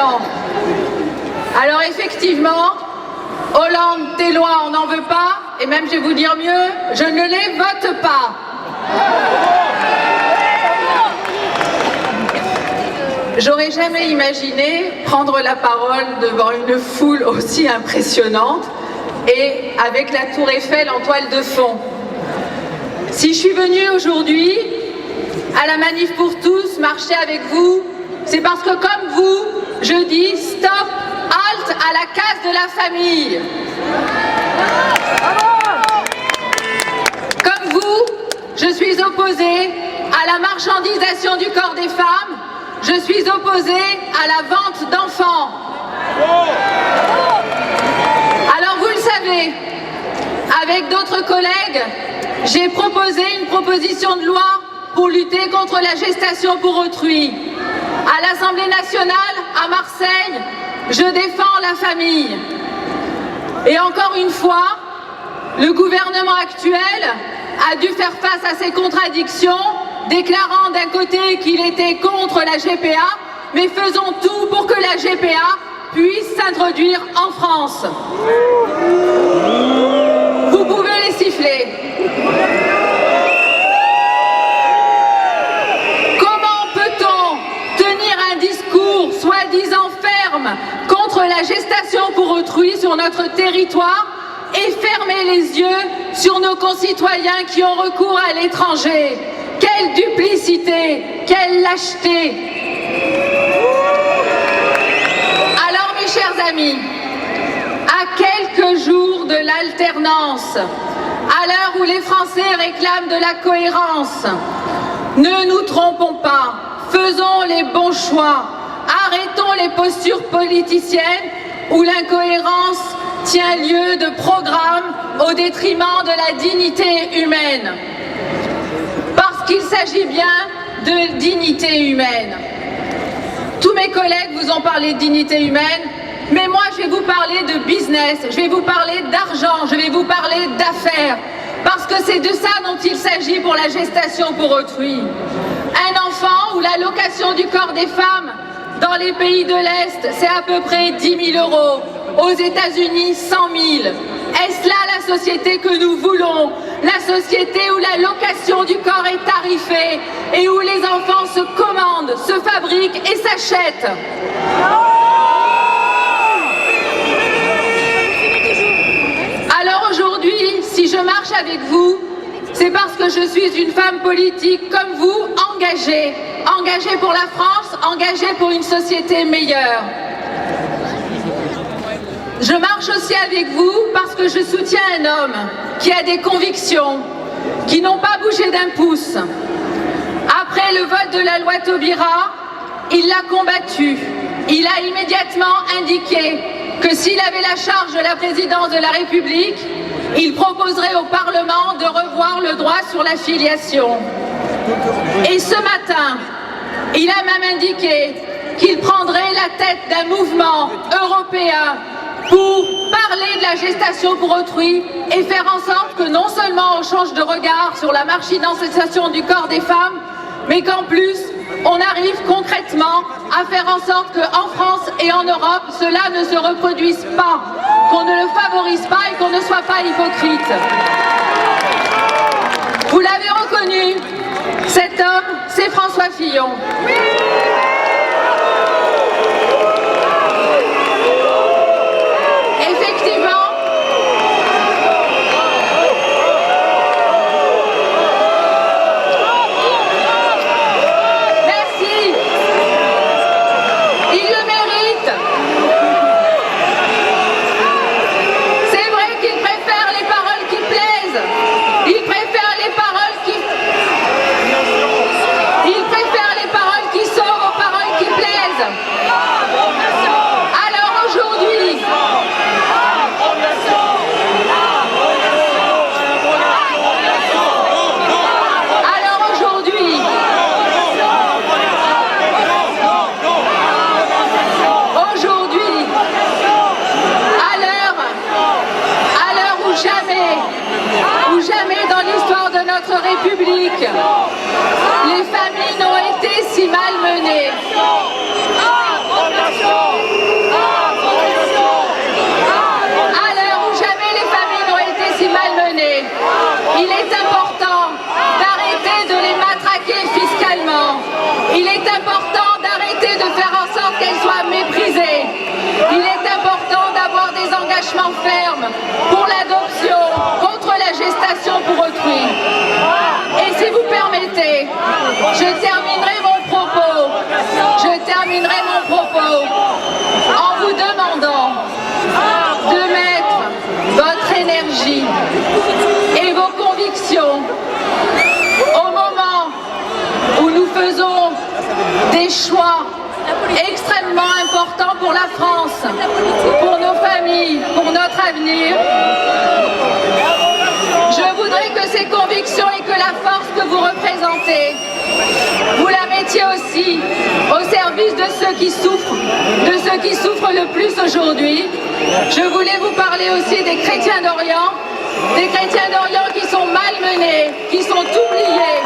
ans. Alors effectivement, Hollande, tes lois, on n'en veut pas, et même je vais vous dire mieux, je ne les vote pas. J'aurais jamais imaginé prendre la parole devant une foule aussi impressionnante et avec la Tour Eiffel en toile de fond. Si je suis venue aujourd'hui à la Manif pour tous, marcher avec vous, c'est parce que comme vous, je dis stop, halte à la casse de la famille. Comme vous, je suis opposée à la marchandisation du corps des femmes. Je suis opposée à la vente d'enfants. Alors vous le savez, avec d'autres collègues, j'ai proposé une proposition de loi pour lutter contre la gestation pour autrui. À l'Assemblée nationale, à Marseille, je défends la famille. Et encore une fois, le gouvernement actuel a dû faire face à ces contradictions, déclarant d'un côté qu'il était contre la GPA, mais faisons tout pour que la GPA puisse s'introduire en France. Vous pouvez les siffler. Comment peut-on tenir un discours soi-disant ferme contre la gestation pour autrui sur notre territoire et fermer les yeux sur nos concitoyens qui ont recours à l'étranger? Quelle duplicité, quelle lâcheté! Alors mes chers amis, à quelques jours de l'alternance, à l'heure où les Français réclament de la cohérence, ne nous trompons pas, faisons les bons choix, arrêtons les postures politiciennes où l'incohérence tient lieu de programme au détriment de la dignité humaine. Parce qu'il s'agit bien de dignité humaine. Tous mes collègues vous ont parlé de dignité humaine, mais moi je vais vous parler de business, je vais vous parler d'argent, je vais vous parler d'affaires, parce que c'est de ça dont il s'agit pour la gestation pour autrui. Un enfant ou l'allocation du corps des femmes dans les pays de l'Est, c'est à peu près 10 000 €. Aux États-Unis, 100 000. Est-ce là la société que nous voulons? La société où la location du corps est tarifée et où les enfants se commandent, se fabriquent et s'achètent. Alors aujourd'hui, si je marche avec vous, c'est parce que je suis une femme politique comme vous, engagée. Engagée pour la France, engagée pour une société meilleure. Je marche aussi avec vous parce que je soutiens un homme qui a des convictions, qui n'ont pas bougé d'un pouce. Après le vote de la loi Taubira, il l'a combattu. Il a immédiatement indiqué que s'il avait la charge de la présidence de la République, il proposerait au Parlement de revoir le droit sur la filiation. Et ce matin, il a même indiqué qu'il prendrait la tête d'un mouvement européen pour parler de la gestation pour autrui et faire en sorte que non seulement on change de regard sur la marchandisation du corps des femmes, mais qu'en plus on arrive concrètement à faire en sorte qu'en France et en Europe, cela ne se reproduise pas, qu'on ne le favorise pas et qu'on ne soit pas hypocrite. Vous l'avez reconnu, cet homme, c'est François Fillon. Il préfère les paroles qui sauvent engagement ferme pour l'adoption, contre la gestation pour autrui. Et si vous permettez, je terminerai mon propos en vous demandant de mettre votre énergie et vos convictions au moment où nous faisons des choix extrêmement importants pour la France, pour nos familles, pour notre avenir. Je voudrais que ces convictions et que la force que vous représentez, vous la mettiez aussi au service de ceux qui souffrent le plus aujourd'hui. Je voulais vous parler aussi des chrétiens d'Orient qui sont malmenés, qui sont oubliés,